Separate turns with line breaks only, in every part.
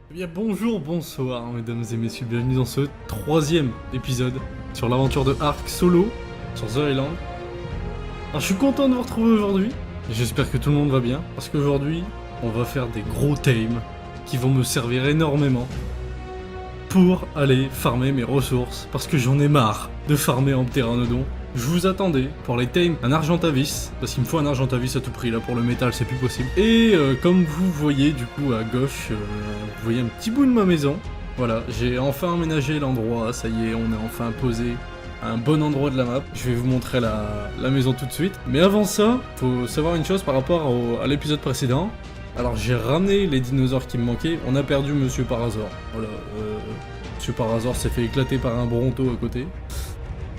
Eh bien bonjour, bonsoir mesdames et messieurs, bienvenue dans ce troisième épisode sur l'aventure de Ark solo sur The Island. Alors je suis content de vous retrouver aujourd'hui, et j'espère que tout le monde va bien, parce qu'aujourd'hui on va faire des gros tames qui vont me servir énormément pour aller farmer mes ressources, parce que j'en ai marre de farmer en pteranodon. Je vous attendais pour les tames un Argentavis, parce qu'il me faut un Argentavis à tout prix, là pour le métal c'est plus possible. Et comme vous voyez du coup à gauche, vous voyez un petit bout de ma maison. Voilà, j'ai enfin aménagé l'endroit, ça y est, on est enfin posé à un bon endroit de la map. Je vais vous montrer la maison tout de suite. Mais avant ça, faut savoir une chose par rapport à l'épisode précédent. Alors j'ai ramené les dinosaures qui me manquaient, on a perdu Monsieur Parazor. Voilà, Monsieur Parazor s'est fait éclater par un Bronto à côté.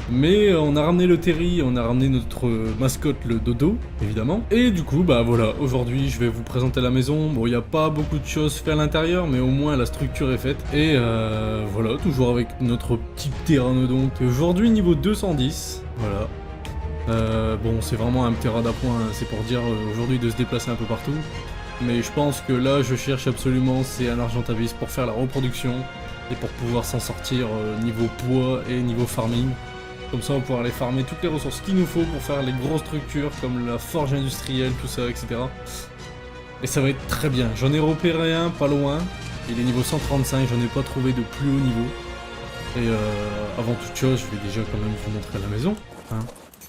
Mais on a ramené le Terry, on a ramené notre mascotte le Dodo, évidemment. Et du coup, bah voilà, aujourd'hui je vais vous présenter la maison. Bon, il n'y a pas beaucoup de choses faites à l'intérieur, mais au moins la structure est faite. Et voilà, toujours avec notre petit pteranodon. Aujourd'hui niveau 210, voilà. Bon, c'est vraiment un pterra d'appoint, c'est pour dire aujourd'hui de se déplacer un peu partout. Mais je pense que là, je cherche absolument, c'est un Argentavis pour faire la reproduction. Et pour pouvoir s'en sortir niveau poids et niveau farming. Comme ça, on va pouvoir aller farmer toutes les ressources qu'il nous faut pour faire les grosses structures comme la forge industrielle, tout ça, etc. Et ça va être très bien. J'en ai repéré un pas loin. Il est niveau 135, j'en ai pas trouvé de plus haut niveau. Et avant toute chose, je vais déjà quand même vous montrer la maison. Hein.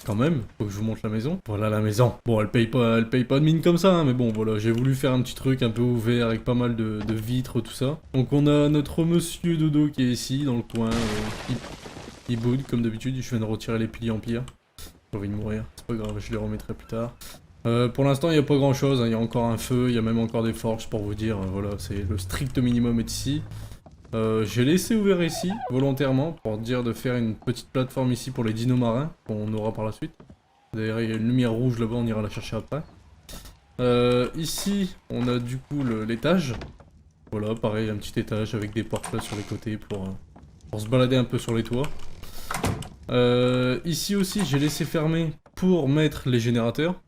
Quand même, faut que je vous montre la maison. Voilà la maison. Bon, elle paye pas de mine comme ça, hein, mais bon, voilà, j'ai voulu faire un petit truc un peu ouvert avec pas mal de vitres, tout ça. Donc on a notre monsieur Dodo qui est ici, dans le coin. Il boude comme d'habitude, je viens de retirer les piliers en pierre. J'ai envie de mourir, c'est pas grave, je les remettrai plus tard. Pour l'instant, il n'y a pas grand chose, hein. Il y a encore un feu, il y a même encore des forges pour vous dire, voilà, c'est le strict minimum est ici. J'ai laissé ouvert ici, volontairement, pour dire de faire une petite plateforme ici pour les dinos marins, qu'on aura par la suite. D'ailleurs, il y a une lumière rouge là-bas, on ira la chercher après. Ici, on a du coup l'étage. Voilà, pareil, un petit étage avec des portes là sur les côtés pour se balader un peu sur les toits. Ici aussi, j'ai laissé fermer pour mettre les générateurs.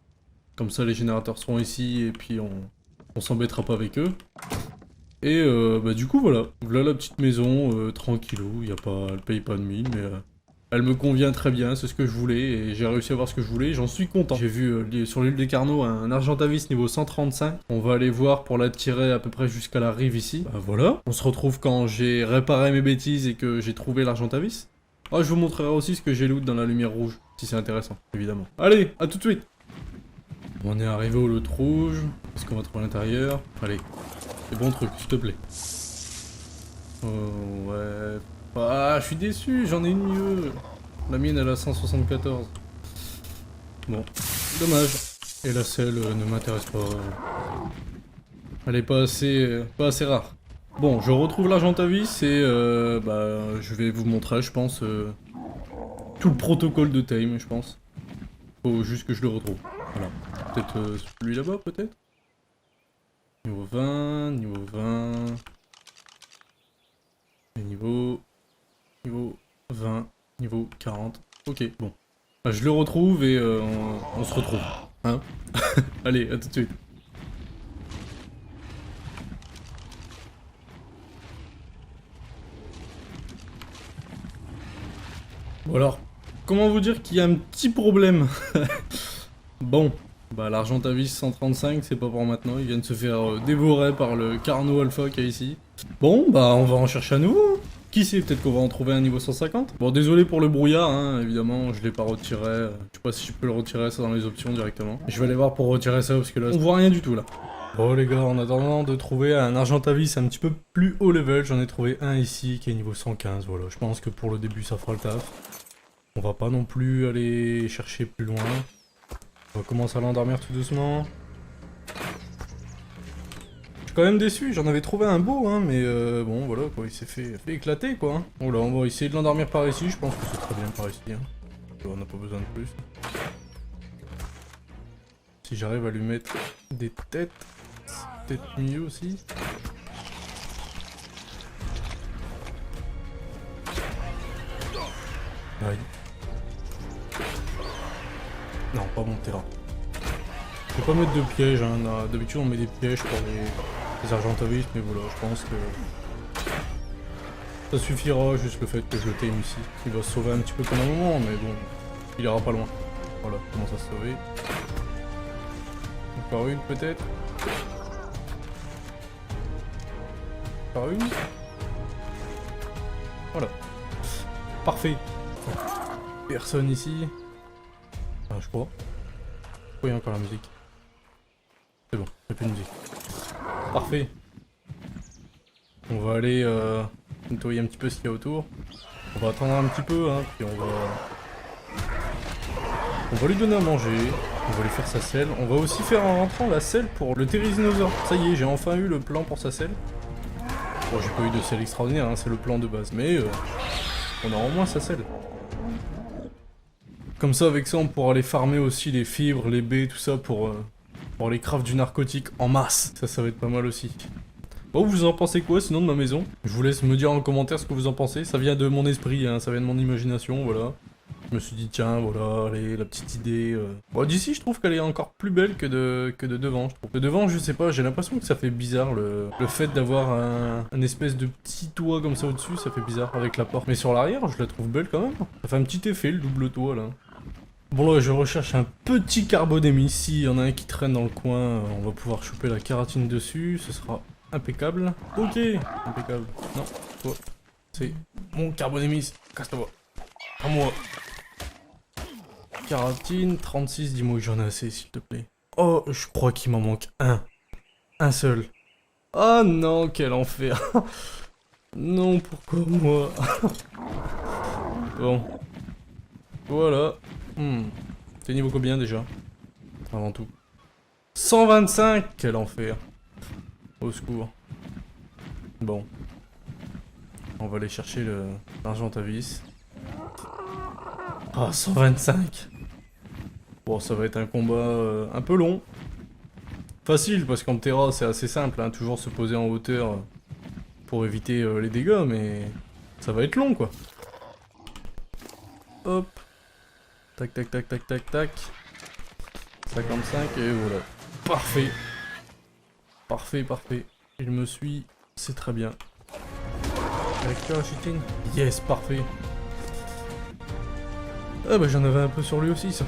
Comme ça, les générateurs seront ici et puis on s'embêtera pas avec eux. Et bah du coup, voilà. Voilà la petite maison, tranquillou. Elle paye pas de mine, mais elle me convient très bien. C'est ce que je voulais et j'ai réussi à avoir ce que je voulais. J'en suis content. J'ai vu sur l'île des Carnot un Argentavis niveau 135. On va aller voir pour l'attirer à peu près jusqu'à la rive ici. Bah voilà. On se retrouve quand j'ai réparé mes bêtises et que j'ai trouvé l'Argentavis. Ah, je vous montrerai aussi ce que j'ai loot dans la lumière rouge, si c'est intéressant, évidemment. Allez, à tout de suite. On est arrivé au loot rouge. Qu'est-ce qu'on va trouver à l'intérieur? Allez, des bons trucs, s'il te plaît. Oh, ouais. Ah, je suis déçu, j'en ai une mieux. La mienne, elle a 174. Bon, dommage. Et la selle ne m'intéresse pas. Elle est pas assez rare. Bon, je retrouve l'Argentavis et bah, je vais vous montrer, je pense, tout le protocole de Tame, je pense. Faut juste que je le retrouve. Voilà. Peut-être celui là-bas, peut-être. Niveau 20, niveau 20. Et niveau 20, niveau 40. Ok, bon. Bah, je le retrouve et on se retrouve. Hein. Allez, à tout de suite. Bon alors, comment vous dire qu'il y a un petit problème? Bon, bah l'Argentavis 135 c'est pas pour maintenant, il vient de se faire dévorer par le Carno Alpha qu'il y a ici. Bon, bah on va en chercher à nouveau. Qui sait, peut-être qu'on va en trouver un niveau 150. Bon, désolé pour le brouillard, hein, évidemment, je l'ai pas retiré. Je sais pas si je peux le retirer ça dans les options directement. Je vais aller voir pour retirer ça parce que là, on voit rien du tout là. Bon les gars, en attendant de trouver un Argentavis un petit peu plus haut level, j'en ai trouvé un ici qui est niveau 115, voilà. Je pense que pour le début ça fera le taf. On va pas non plus aller chercher plus loin. On va commencer à l'endormir tout doucement. Je suis quand même déçu, j'en avais trouvé un beau, hein, mais bon voilà quoi, il s'est fait éclater quoi. Hein. Bon là, on va essayer de l'endormir par ici, je pense que c'est très bien par ici. Hein. On n'a pas besoin de plus. Si j'arrive à lui mettre des têtes, c'est peut-être mieux aussi. Aïe. Non, pas mon terrain. Je vais pas mettre de pièges, hein. D'habitude on met des pièges les Argentavis, mais voilà, je pense que ça suffira, juste le fait que je le tame ici. Il va se sauver un petit peu comme un moment, mais bon, il ira pas loin. Voilà, commence à se sauver. Encore une peut-être. Encore une. Voilà. Parfait. Personne ici. Ah, je crois. Pourquoi il y a encore la musique? C'est bon, il n'y a plus de musique. Parfait. On va aller nettoyer un petit peu ce qu'il y a autour. On va attendre un petit peu, hein, puis on va lui donner à manger. On va lui faire sa selle. On va aussi faire en rentrant la selle pour le Therizinosaur. Ça y est, j'ai enfin eu le plan pour sa selle. Bon, j'ai pas eu de selle extraordinaire, hein, c'est le plan de base, mais on a au moins sa selle. Comme ça, avec ça, on pourra aller farmer aussi les fibres, les baies, tout ça pour les craft du narcotique en masse. Ça va être pas mal aussi. Bon, vous en pensez quoi sinon de ma maison? Je vous laisse me dire en commentaire ce que vous en pensez. Ça vient de mon esprit, hein, ça vient de mon imagination, voilà. Je me suis dit, tiens, voilà, allez, la petite idée. Bon, d'ici, je trouve qu'elle est encore plus belle que de devant, je trouve. De devant, je sais pas, j'ai l'impression que ça fait bizarre, le fait d'avoir un espèce de petit toit comme ça au-dessus, ça fait bizarre avec la porte. Mais sur l'arrière, je la trouve belle quand même. Ça fait un petit effet, le double toit, là. Bon, là, je recherche un petit carbodémis. S'il y en a un qui traîne dans le coin, on va pouvoir choper la kératine dessus, ce sera impeccable. Ok, impeccable. Non, toi, c'est mon carbodémis. Casse-toi. À moi. Kératine, 36, dis-moi que j'en ai assez, s'il te plaît. Oh, je crois qu'il m'en manque un. Un seul. Oh non, quel enfer. Non, pourquoi moi? Bon. Voilà. T'es niveau combien déjà? Avant tout. 125. Quel enfer. Au secours. Bon. On va aller chercher l'Argentavis. Ah, 125. Bon, ça va être un combat un peu long. Facile, parce qu'en Terra, c'est assez simple, hein, toujours se poser en hauteur pour éviter les dégâts, mais ça va être long, quoi. Hop. Tac, tac, tac, tac, tac, tac. 55, et voilà. Parfait. Parfait, parfait. Il me suit, c'est très bien. Avec toi, Chitine. Yes, parfait. Ah bah j'en avais un peu sur lui aussi, ça.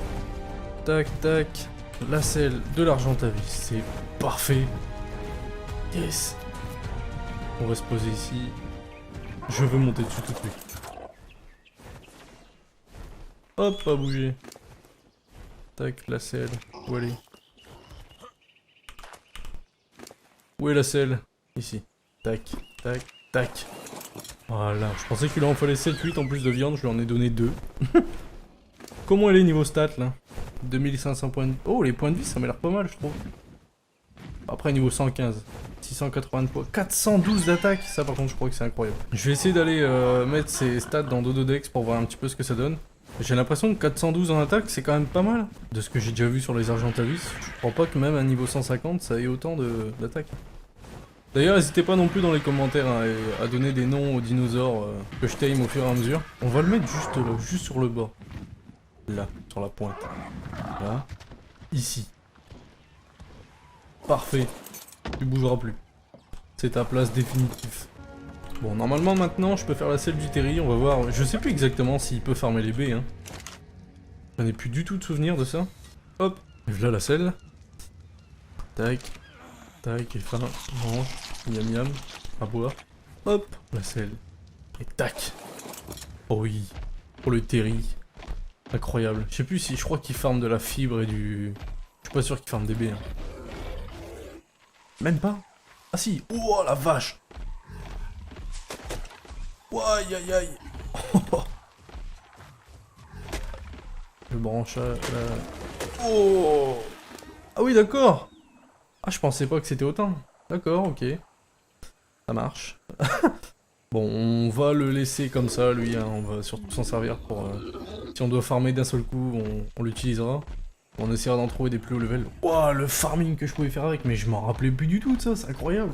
Tac, tac. La selle de l'Argentavis, c'est parfait. Yes. On va se poser ici. Je veux monter dessus tout de suite. Hop, pas bouger. Tac, la selle. Où elle est? Où est la selle? Ici. Tac, tac, tac. Voilà, je pensais qu'il en fallait 7-8 en plus de viande, je lui en ai donné 2. Comment elle est niveau stats là? 2500 points de vie. Oh, les points de vie, ça m'a l'air pas mal, je trouve. Après, niveau 115. 680 points. 412 d'attaque, ça par contre, je crois que c'est incroyable. Je vais essayer d'aller mettre ces stats dans Dododex pour voir un petit peu ce que ça donne. J'ai l'impression que 412 en attaque, c'est quand même pas mal. De ce que j'ai déjà vu sur les Argentavis, je crois pas que même à niveau 150, ça ait autant d'attaque. D'ailleurs, n'hésitez pas non plus dans les commentaires hein, à donner des noms aux dinosaures que je tame au fur et à mesure. On va le mettre juste là, juste sur le bord. Là, sur la pointe. Là. Ici. Parfait. Tu bougeras plus. C'est ta place définitive. Bon, normalement maintenant, je peux faire la selle du Terry, on va voir. Je sais plus exactement s'il peut farmer les baies, hein. J'en ai plus du tout de souvenir de ça. Hop, là la selle. Tac. Tac, et fin, mange, miam miam, à boire. Hop, la selle. Et tac. Oh oui, pour le Terry. Incroyable. Je sais plus si, je crois qu'il farme de la fibre et du... Je suis pas sûr qu'il farme des baies. Hein. Même pas. Ah si, oh la vache. Aïe aïe aïe. Le branche là. Oh. Ah oui d'accord. Ah je pensais pas que c'était autant. D'accord, ok. Ça marche. Bon, on va le laisser comme ça, lui, hein. On va surtout s'en servir pour... si on doit farmer d'un seul coup, on l'utilisera. On essaiera d'en trouver des plus hauts levels. Ouah, le farming que je pouvais faire avec, mais je m'en rappelais plus du tout de ça, c'est incroyable.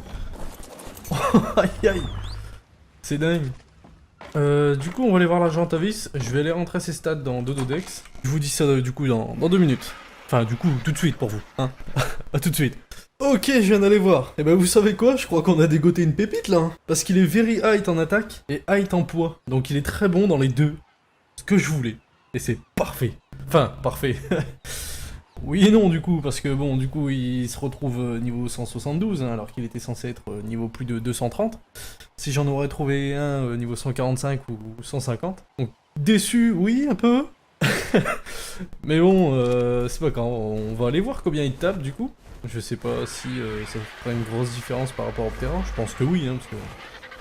Aïe aïe. C'est dingue. Du coup, on va aller voir l'Argentavis. Je vais aller rentrer ses stats dans Dododex. Je vous dis ça du coup dans 2 minutes. Enfin, du coup, tout de suite pour vous. Hein. À tout de suite. Ok, je viens d'aller voir. Et bah vous savez quoi, je crois qu'on a dégoté une pépite là. Hein. Parce qu'il est very height en attaque et height en poids. Donc il est très bon dans les deux. Ce que je voulais. Et c'est parfait. Enfin, parfait. Oui et non du coup, parce que bon, du coup il se retrouve niveau 172, hein, alors qu'il était censé être niveau plus de 230. Si j'en aurais trouvé un niveau 145 ou 150. Donc déçu, oui, un peu. Mais bon, c'est pas grave, on va aller voir combien il tape du coup. Je sais pas si ça fera une grosse différence par rapport au terrain, je pense que oui, hein, parce que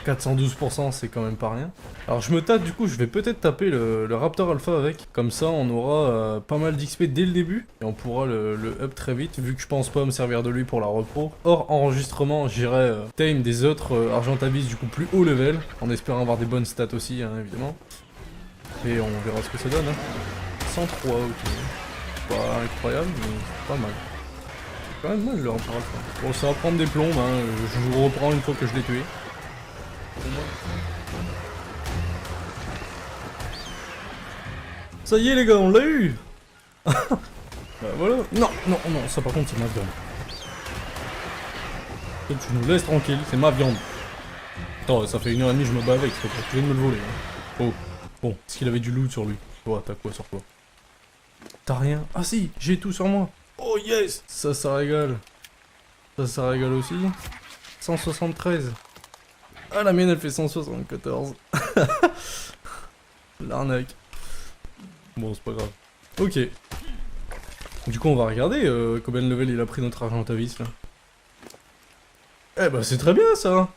412% c'est quand même pas rien. Alors je me tâte du coup, je vais peut-être taper le Raptor Alpha avec, comme ça on aura pas mal d'XP dès le début, et on pourra le up très vite, vu que je pense pas me servir de lui pour la repro. Hors enregistrement, j'irai tame des autres Argentavis du coup plus haut level, en espérant avoir des bonnes stats aussi, hein, évidemment. Et on verra ce que ça donne. Hein. 103, ok. Pas incroyable, mais c'est pas mal. C'est quand même mal le Raptor Alpha. Bon, ça va prendre des plombes, hein. Je vous reprends une fois que je l'ai tué. Ça y est les gars, on l'a eu. Bah voilà. Non, non, non, ça par contre c'est ma viande. Tu nous laisses tranquille, c'est ma viande. Attends, ça fait 1h30 je me bats avec, tu viens de me le voler. Hein. Oh, bon, est-ce qu'il avait du loot sur lui? Toi, t'as quoi sur toi? T'as rien? Ah si, j'ai tout sur moi. Oh yes, ça régale. Ça régale aussi. 173. Ah la mienne elle fait 174. L'arnaque. Bon c'est pas grave. Ok. Du coup on va regarder combien de level il a pris notre Argentavis là. Eh bah c'est très bien ça.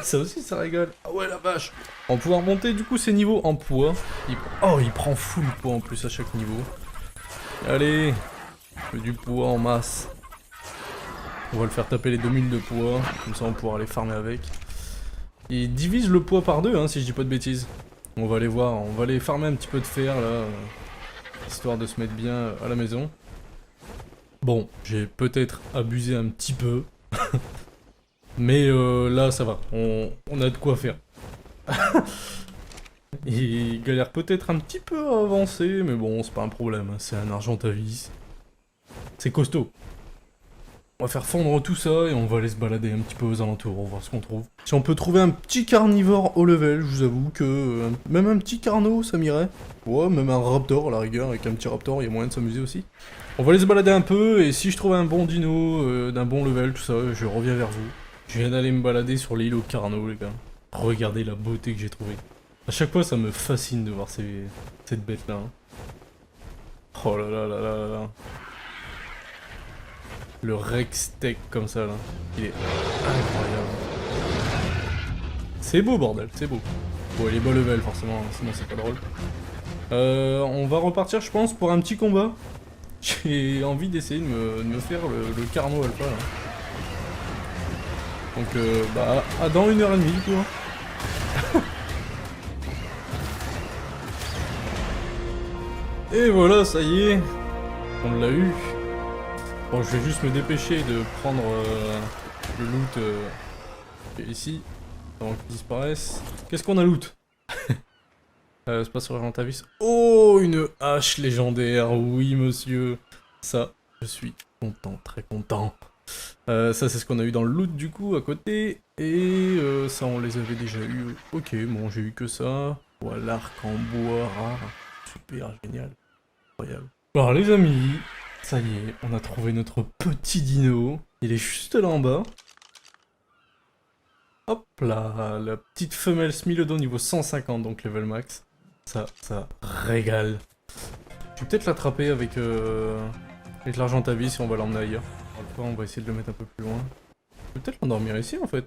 Ça aussi ça régale. Ah ouais la vache. On va pouvoir monter du coup ses niveaux en poids. Oh il prend full poids en plus à chaque niveau. Allez. Je fais du poids en masse. On va le faire taper les 2000 de poids. Comme ça on pourra les farmer avec. Il divise le poids par deux hein, si je dis pas de bêtises. On va aller voir, on va aller farmer un petit peu de fer là, histoire de se mettre bien à la maison. Bon, j'ai peut-être abusé un petit peu, mais là ça va, on a de quoi faire. Il galère peut-être un petit peu à avancer, mais bon, c'est pas un problème, c'est un Argentavis. C'est costaud. On va faire fondre tout ça et on va aller se balader un petit peu aux alentours, on va voir ce qu'on trouve. Si on peut trouver un petit carnivore haut level, je vous avoue que même un petit carno ça m'irait. Ouais, même un raptor à la rigueur, avec un petit raptor il y a moyen de s'amuser aussi. On va aller se balader un peu et si je trouve un bon dino, d'un bon level, tout ça, je reviens vers vous. Je viens d'aller me balader sur l'île au carno les gars. Regardez la beauté que j'ai trouvée. À chaque fois ça me fascine de voir cette bête là. Hein. Oh là là là là là là. Le Rex Tech comme ça là, il est incroyable. C'est beau bordel, c'est beau. Bon il est bas level forcément, sinon c'est pas drôle. On va repartir je pense pour un petit combat. J'ai envie d'essayer de me faire le Carno Alpha là. Donc bah à dans 1h30 du coup. Hein. Et voilà ça y est, on l'a eu. Bon, je vais juste me dépêcher de prendre le loot qui est ici, avant qu'il disparaisse. Qu'est-ce qu'on a loot? C'est pas sur Argentavis. Oh, une hache légendaire, oui monsieur. Ça, je suis content, très content. Ça, c'est ce qu'on a eu dans le loot du coup, à côté. Et ça, on les avait déjà eu. Ok, bon, j'ai eu que ça. Voilà, l'arc en bois rare. Super, génial. Incroyable. Alors les amis... Ça y est, on a trouvé notre petit dino. Il est juste là en bas. Hop là, la petite femelle Smilodon niveau 150, donc level max. Ça régale. Je vais peut-être l'attraper avec l'Argentavis si on va l'emmener ailleurs. On va essayer de le mettre un peu plus loin. Je vais peut-être l'endormir ici en fait.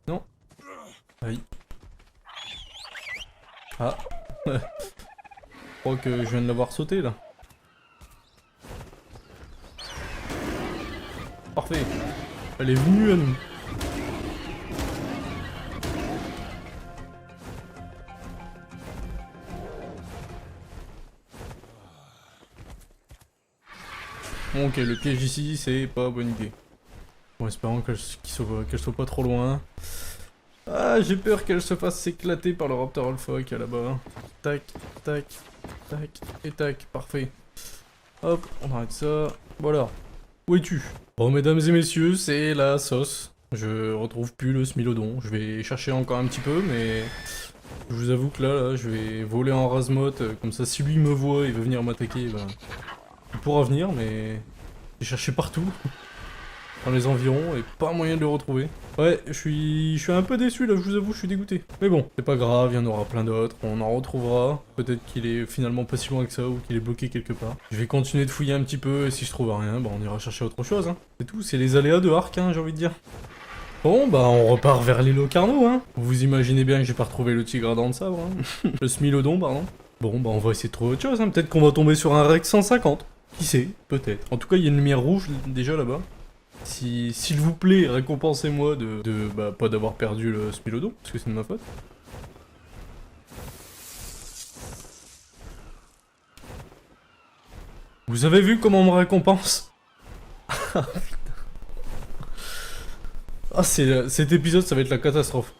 Non. Aïe. Ah. Je crois que je viens de l'avoir sauté là. Parfait. Elle est venue à nous. Bon, ok, le piège ici, c'est pas bonne idée. Bon, espérons qu'elle soit pas trop loin. Ah, j'ai peur qu'elle se fasse éclater par le Raptor Alpha qui est là-bas. Tac, tac, tac, et tac, parfait. Hop, on arrête ça. Voilà. Où es-tu? Bon, mesdames et messieurs, c'est la sauce. Je retrouve plus le Smilodon. Je vais chercher encore un petit peu, mais... Je vous avoue que là, je vais voler en rase-motte. Comme ça, si lui me voit, il veut venir m'attaquer, ben... Il pourra venir, mais... J'ai cherché partout. Dans les environs, et pas moyen de le retrouver. Ouais, je suis un peu déçu là, je vous avoue, je suis dégoûté. Mais bon, c'est pas grave, il y en aura plein d'autres, on en retrouvera. Peut-être qu'il est finalement pas si loin que ça, ou qu'il est bloqué quelque part. Je vais continuer de fouiller un petit peu, et si je trouve rien, bah on ira chercher autre chose, hein. C'est tout, c'est les aléas de Ark, hein, j'ai envie de dire. Bon, bah on repart vers l'île Carnot, hein. Vous imaginez bien que j'ai pas retrouvé le tigre à dents de sabre, hein. Le Smilodon, pardon. Bon, bah on va essayer de trouver autre chose, hein. Peut-être qu'on va tomber sur un Rex 150. Qui sait, peut-être. En tout cas, il y a une lumière rouge déjà là-bas. S'il vous plaît, récompensez-moi bah, pas d'avoir perdu le Smilodon, parce que c'est de ma faute. Vous avez vu comment on me récompense? Ah, cet épisode, ça va être la catastrophe.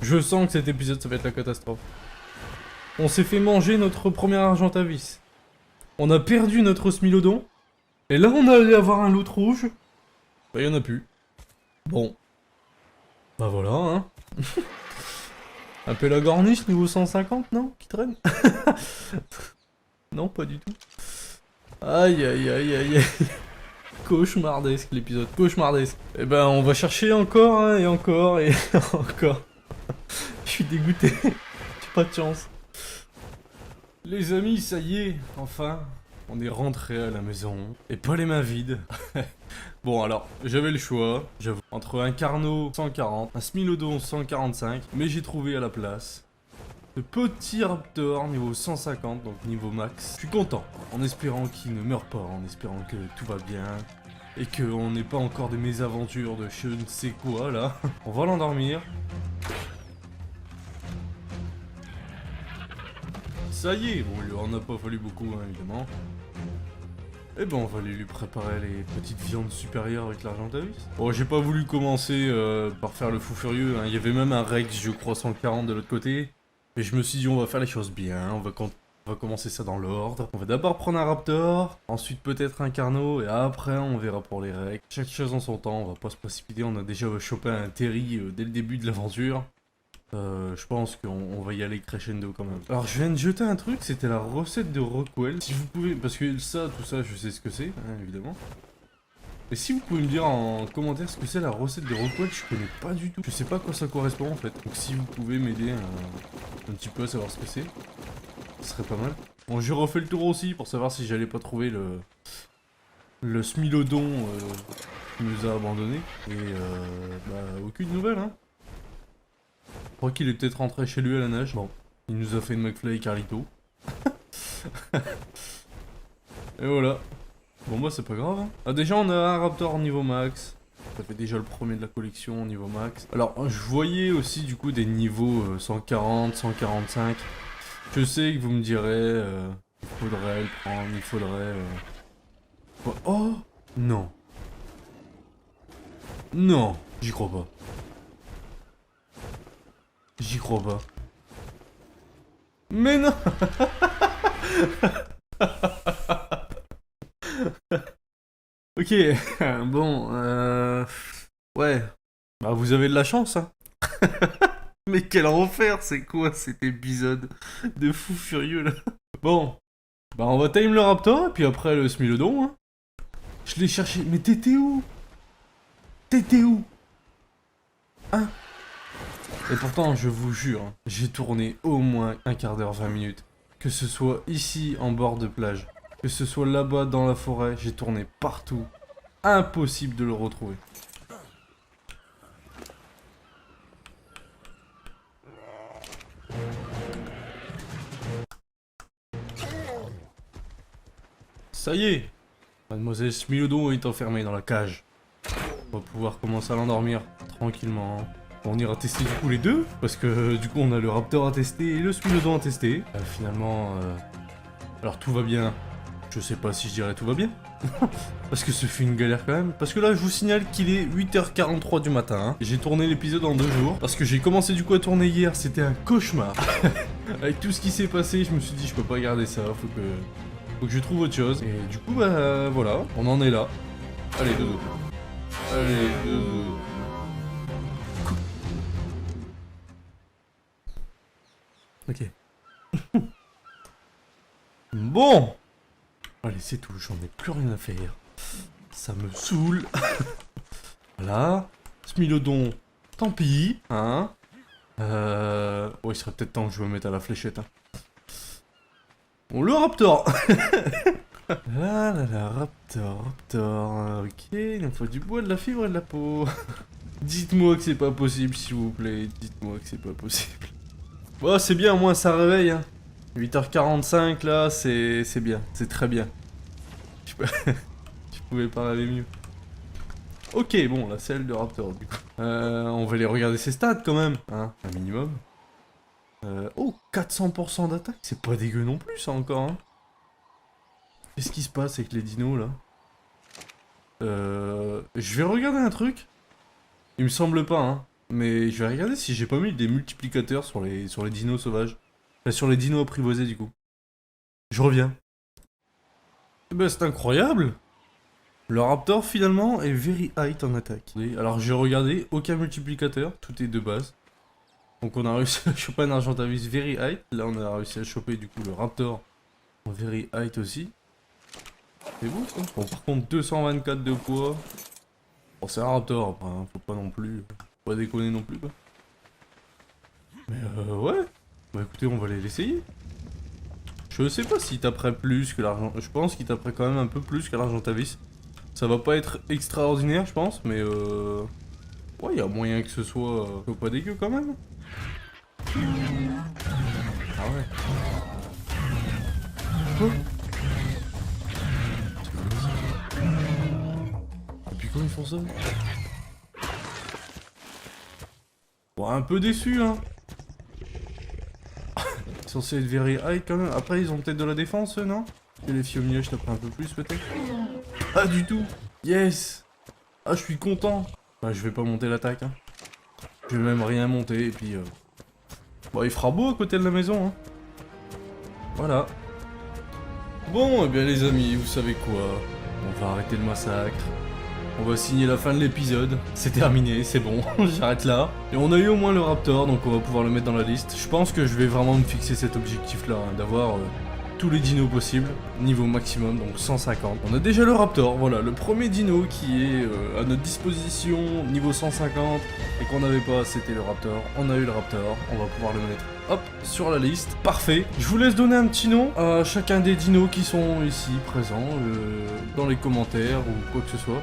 Je sens que cet épisode, ça va être la catastrophe. On s'est fait manger notre premier Argentavis. On a perdu notre Smilodon. Et là, on allait avoir un loot rouge. Bah, y'en a plus. Bon. Bah voilà, hein. Un peu la gorniche, niveau 150, non? Qui traîne? Non, pas du tout. Aïe, aïe, aïe, aïe, aïe. Cauchemardesque, l'épisode. Cauchemardesque. Eh ben, on va chercher encore, hein, et encore, et encore. Je suis dégoûté. J'ai pas de chance. Les amis, ça y est, enfin. On est rentré à la maison, et pas les mains vides. Bon alors, j'avais le choix, j'avoue, entre un Carnot 140, un Smilodon 145, mais j'ai trouvé à la place le petit Raptor niveau 150, donc niveau max. Je suis content, en espérant qu'il ne meure pas, en espérant que tout va bien, et qu'on n'ait pas encore des mésaventures de je ne sais quoi là. On va l'endormir. Ça y est, bon, il en a pas fallu beaucoup, hein, évidemment. Et ben on va aller lui préparer les petites viandes supérieures avec l'argentavis. Bon, j'ai pas voulu commencer par faire le fou furieux, hein. Il y avait même un Rex, je crois, 140 de l'autre côté. Mais je me suis dit, on va faire les choses bien, on va commencer ça dans l'ordre. On va d'abord prendre un Raptor, ensuite peut-être un Carnot, et après on verra pour les Rex. Chaque chose en son temps, on va pas se précipiter, on a déjà chopé un Terry dès le début de l'aventure. Je pense qu'on va y aller crescendo quand même. Alors je viens de jeter un truc, c'était la recette de Rockwell. Si vous pouvez, parce que ça, tout ça, je sais ce que c'est, hein, évidemment. Mais si vous pouvez me dire en commentaire ce que c'est la recette de Rockwell, je connais pas du tout. Je sais pas à quoi ça correspond en fait. Donc si vous pouvez m'aider un petit peu à savoir ce que c'est, ce serait pas mal. Bon, j'ai refait le tour aussi pour savoir si j'allais pas trouver le Smilodon qui nous a abandonné. Et bah aucune nouvelle, hein. Je crois qu'il est peut-être rentré chez lui à la nage. Bon, il nous a fait une McFly et Carlito. Et voilà. Bon bah c'est pas grave, hein. Ah, déjà on a un Raptor au niveau max. Ça fait déjà le premier de la collection au niveau max. Alors je voyais aussi du coup des niveaux 140, 145. Je sais que vous me direz il faudrait le prendre, il faudrait... Oh non. Non, j'y crois pas. J'y crois pas. Mais non. Ok, bon, ouais. Bah vous avez de la chance, hein. Mais quel enfer, c'est quoi cet épisode de fou furieux, là. Bon, bah on va time le Raptor, et puis après le Smilodon, hein. Je l'ai cherché, mais t'étais où? T'étais où? Hein? Et pourtant, je vous jure, hein, j'ai tourné au moins un quart d'heure, 20 minutes. Que ce soit ici, en bord de plage, que ce soit là-bas dans la forêt, j'ai tourné partout. Impossible de le retrouver. Ça y est, Mademoiselle Smilodon est enfermée dans la cage. On va pouvoir commencer à l'endormir tranquillement. On ira tester du coup les deux, parce que du coup on a le Raptor à tester et le Smilodon à tester. Finalement, alors tout va bien. Je sais pas si je dirais tout va bien. Parce que ce fut une galère quand même. Parce que là je vous signale qu'il est 8h43 du matin. Hein. J'ai tourné l'épisode en 2 jours. Parce que j'ai commencé du coup à tourner hier, c'était un cauchemar. Avec tout ce qui s'est passé, je me suis dit je peux pas garder ça, Faut que je trouve autre chose. Et du coup, bah voilà, on en est là. Allez, dodo. Allez, dodo. Ok. Bon. Allez, c'est tout, j'en ai plus rien à faire. Ça me saoule. Voilà. Smilodon, tant pis, hein. Oh, il serait peut-être temps que je me mette à la fléchette, hein. Bon, le Raptor. Ah là là, Raptor, ok, il nous faut du bois, de la fibre et de la peau. Dites-moi que c'est pas possible, s'il vous plaît, dites-moi que c'est pas possible. Bon, c'est bien, au moins ça réveille, hein. 8h45, là, c'est bien, c'est très bien. Je pouvais pas rêver mieux. Ok, bon, la selle de Raptor, du coup. On va aller regarder ses stats, quand même, hein, un minimum. Oh, 400% d'attaque, c'est pas dégueu non plus, ça, encore, hein. Qu'est-ce qui se passe avec les dinos, là? Je vais regarder un truc. Il me semble pas, hein. Mais je vais regarder si j'ai pas mis des multiplicateurs sur les dinos sauvages. Enfin, sur les dinos apprivoisés, du coup. Je reviens. Eh ben, c'est incroyable! Le Raptor, finalement, est very high en attaque. Alors, j'ai regardé, aucun multiplicateur, tout est de base. Donc, on a réussi à choper un Argentavis very high. Là, on a réussi à choper, du coup, le Raptor en very high aussi. C'est beau, ça. Bon, par contre, 224 de poids. Bon, c'est un Raptor, après, hein. Faut pas non plus... Faut pas déconner non plus, quoi. Mais, ouais. Bah, écoutez, on va aller l'essayer. Je sais pas s'il taperait plus que l'argent... Je pense qu'il taperait quand même un peu plus que l'Argentavis. Ça va pas être extraordinaire, je pense, mais ouais, il y a moyen que ce soit pas dégueu quand même. Ah ouais. Quoi? Depuis quand ils font ça? Bon, un peu déçu, hein. Ils sont censés être very high quand même. Après, ils ont peut-être de la défense, non? Et les filles au milieu, je taperai un peu plus, peut-être. Pas du tout. Yes. Ah, je suis content. Bah, je vais pas monter l'attaque, hein. Je vais même rien monter, et puis... Bon, il fera beau à côté de la maison, hein. Voilà. Bon, eh bien les amis, vous savez quoi? On va arrêter le massacre. On va signer la fin de l'épisode. C'est terminé, c'est bon, j'arrête là. Et on a eu au moins le Raptor, donc on va pouvoir le mettre dans la liste. Je pense que je vais vraiment me fixer cet objectif-là, hein, d'avoir... tous les dinos possibles, niveau maximum, donc 150. On a déjà le Raptor, voilà, le premier dino qui est à notre disposition, niveau 150, et qu'on n'avait pas, c'était le Raptor. On a eu le Raptor, on va pouvoir le mettre, hop, sur la liste. Parfait. Je vous laisse donner un petit nom à chacun des dinos qui sont ici, présents, dans les commentaires ou quoi que ce soit.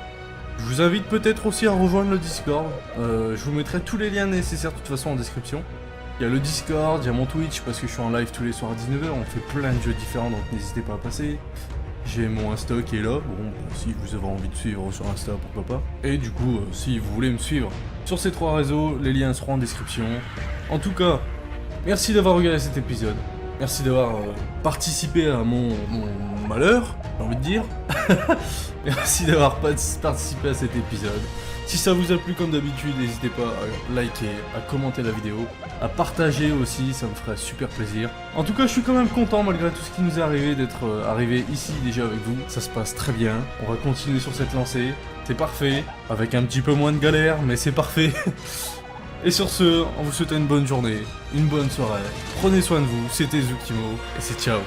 Je vous invite peut-être aussi à rejoindre le Discord. Je vous mettrai tous les liens nécessaires de toute façon en description. Il y a le Discord, il y a mon Twitch parce que je suis en live tous les soirs à 19h, on fait plein de jeux différents donc n'hésitez pas à passer. J'ai mon Insta qui est là, bon si vous avez envie de suivre sur Insta pourquoi pas. Et du coup si vous voulez me suivre sur ces trois réseaux, les liens seront en description. En tout cas, merci d'avoir regardé cet épisode, merci d'avoir participé à mon malheur, j'ai envie de dire. Merci d'avoir participé à cet épisode. Si ça vous a plu comme d'habitude, n'hésitez pas à liker, à commenter la vidéo, à partager aussi, ça me ferait super plaisir. En tout cas, je suis quand même content malgré tout ce qui nous est arrivé d'être arrivé ici déjà avec vous. Ça se passe très bien, on va continuer sur cette lancée, c'est parfait, avec un petit peu moins de galère, mais c'est parfait. Et sur ce, on vous souhaite une bonne journée, une bonne soirée, prenez soin de vous, c'était Zukimo, et c'est ciao.